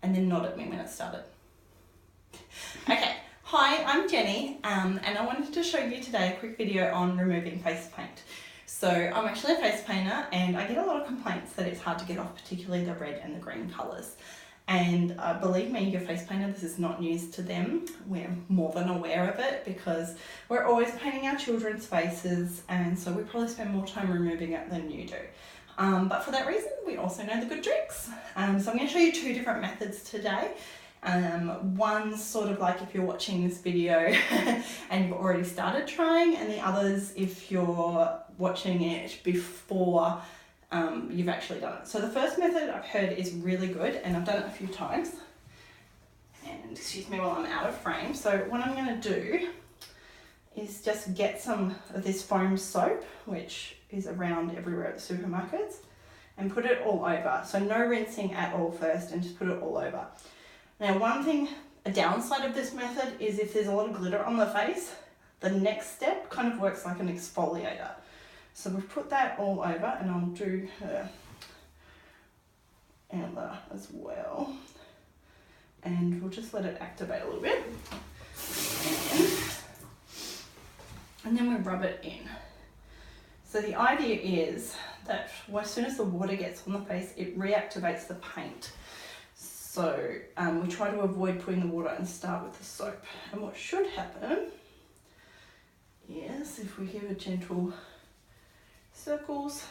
and then nod at me when it started. Okay, hi, I'm Jenny, and I wanted to show you today a quick video on removing face paint. So I'm actually a face painter, and I get a lot of complaints that it's hard to get off, particularly the red and the green colours. And believe me, your face painter, this is not news to them. We're more than aware of it because we're always painting our children's faces, and so we probably spend more time removing it than you do. But for that reason, we also know the good tricks. So I'm going to show you two different methods today. One's sort of like if you're watching this video and you've already started trying, and the other's if you're watching it before you've actually done it. So the first method I've heard is really good, and I've done it a few times. And excuse me while I'm out of frame. So what I'm going to do is just get some of this foam soap, which is around everywhere at the supermarkets, and put it all over. So no rinsing at all first, and just put it all over. Now one thing, a downside of this method is if there's a lot of glitter on the face, the next step kind of works like an exfoliator. So we've put that all over, and I'll do her antler as well. And we'll just let it activate a little bit. And then we rub it in. So the idea is that as soon as the water gets on the face, it reactivates the paint. So we try to avoid putting the water and start with the soap. And what should happen is if we give a gentle circles,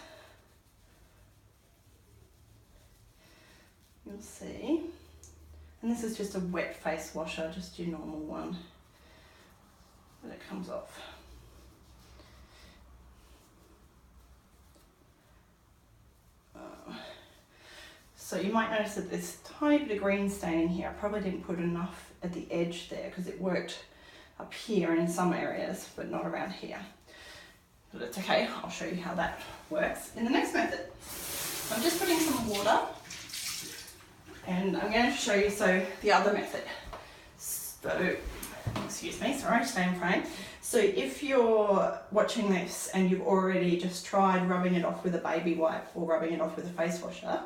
you'll see, and this is just a wet face washer, just your normal one, but it comes off. So you might notice that there's a tiny bit of green staining here. I probably didn't put enough at the edge there because it worked up here and in some areas, but not around here. But it's okay, I'll show you how that works in the next method. I'm just putting some water, and I'm going to show you the other method. So, excuse me, sorry, stay in frame. So if you're watching this and you've already just tried rubbing it off with a baby wipe or rubbing it off with a face washer,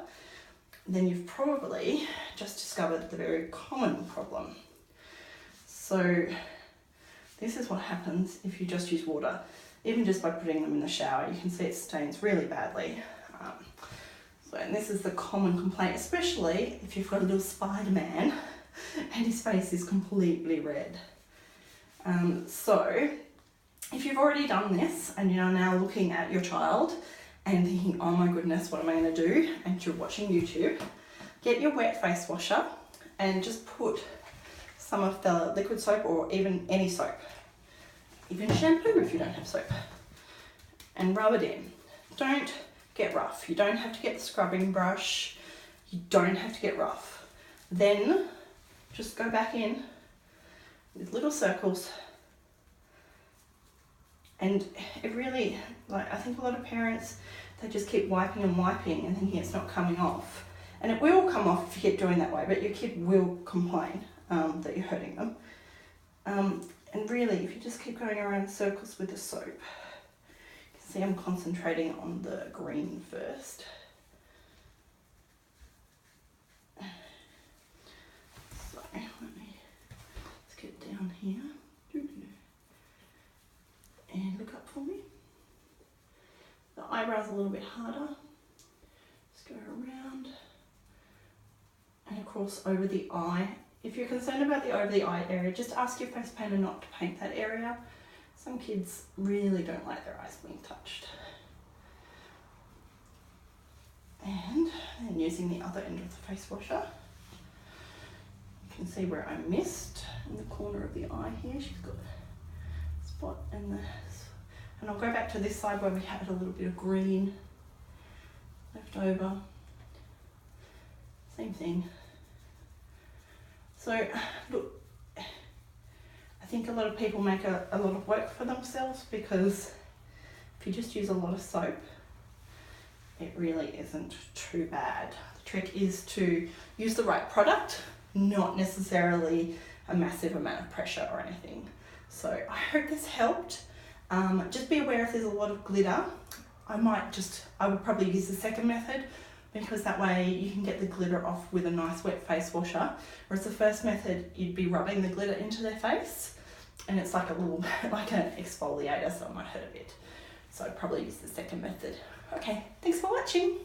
then you've probably just discovered the very common problem. So this is what happens if you just use water. Even just by putting them in the shower, you can see it stains really badly. And this is the common complaint, especially if you've got a little Spider-Man and his face is completely red. So if you've already done this and you're now looking at your child and thinking, oh my goodness, what am I going to do? And you're watching YouTube, get your wet face washer and just put some of the liquid soap, or even any soap, even shampoo if you don't have soap, and rub it in. Don't get rough. You don't have to get the scrubbing brush. You don't have to get rough. Then just go back in with little circles. And it really, I think a lot of parents, they just keep wiping and wiping and thinking it's not coming off. And it will come off if you keep doing that way, but your kid will complain that you're hurting them. And really, if you just keep going around in circles with the soap, you can see I'm concentrating on the green first. So let's get down here. And look up for me. The eyebrow's a little bit harder. Just go around and across over the eye. If you're concerned about the over the eye area, just ask your face painter not to paint that area. Some kids really don't like their eyes being touched. And then using the other end of the face washer, you can see where I missed in the corner of the eye here. She's got a spot in this. And I'll go back to this side where we had a little bit of green left over. Same thing. So look, I think a lot of people make a lot of work for themselves, because if you just use a lot of soap, it really isn't too bad. The trick is to use the right product, not necessarily a massive amount of pressure or anything. So I hope this helped. Just be aware if there's a lot of glitter. I would probably use the second method, because that way you can get the glitter off with a nice wet face washer. Whereas the first method, you'd be rubbing the glitter into their face, and it's like a little, like an exfoliator, so it might hurt a bit. So I'd probably use the second method. Okay, thanks for watching.